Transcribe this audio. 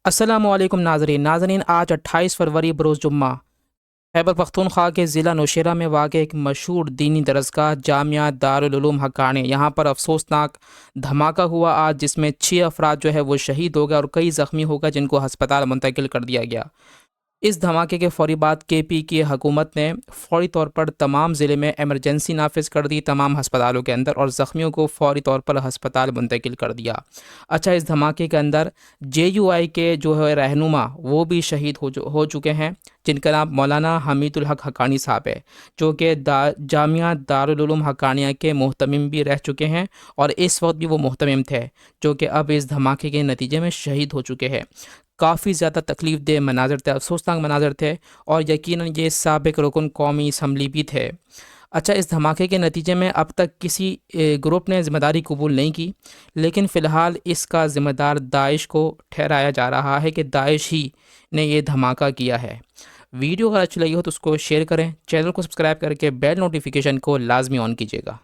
अस्सलामु अलैकुम नाज़रीन आज 28 फरवरी बरोज़ जुम्मा खैबर पख्तूनख्वा के ज़िला नौशेरा में वाक़ एक मशहूर दीनी दरसगाह जामिया दारुल उलूम हक्कानी यहाँ पर अफसोसनाक धमाका हुआ आज, जिसमें 6 अफराद जो है वो शहीद हो गए और कई ज़ख्मी हो गए जिनको हस्पताल मुंतकिल कर दिया गया। इस धमाके के फौरी बाद केपी की हुकूमत ने फौरी तौर पर तमाम ज़िले में एमरजेंसी नाफिज कर दी तमाम हस्पतालों के अंदर, और ज़ख्मियों को फौरी तौर पर हस्पताल मुंतकिल कर दिया। अच्छा, इस धमाके के अंदर JUI के जो है रहनुमा वो भी शहीद हो चुके हैं, जिनका नाम मौलाना हमीदुल हक हक्कानी साहब है, जो कि जामिया दारुल उलूम हक्कानिया के मोहतमिम भी रह चुके हैं, और इस वक्त भी वो मोहतमिम थे, जो कि अब इस धमाके के नतीजे में शहीद हो चुके हैं। काफ़ी ज़्यादा तकलीफ़ देह मनाजर थे, अफसोसनाक मनाजर थे, और यकीनन ये साबिक रुकन कौमी असम्बली भी थे। अच्छा, इस धमाके के नतीजे में अब तक किसी ग्रुप ने ज़िम्मेदारी कबूल नहीं की, लेकिन फ़िलहाल इसका ज़िम्मेदार दाइश को ठहराया जा रहा है कि दाइश ही ने ये धमाका किया है। वीडियो अगर अच्छी लगी हो तो उसको शेयर करें, चैनल को सब्सक्राइब करके बेल नोटिफिकेशन को लाजमी ऑन कीजिएगा।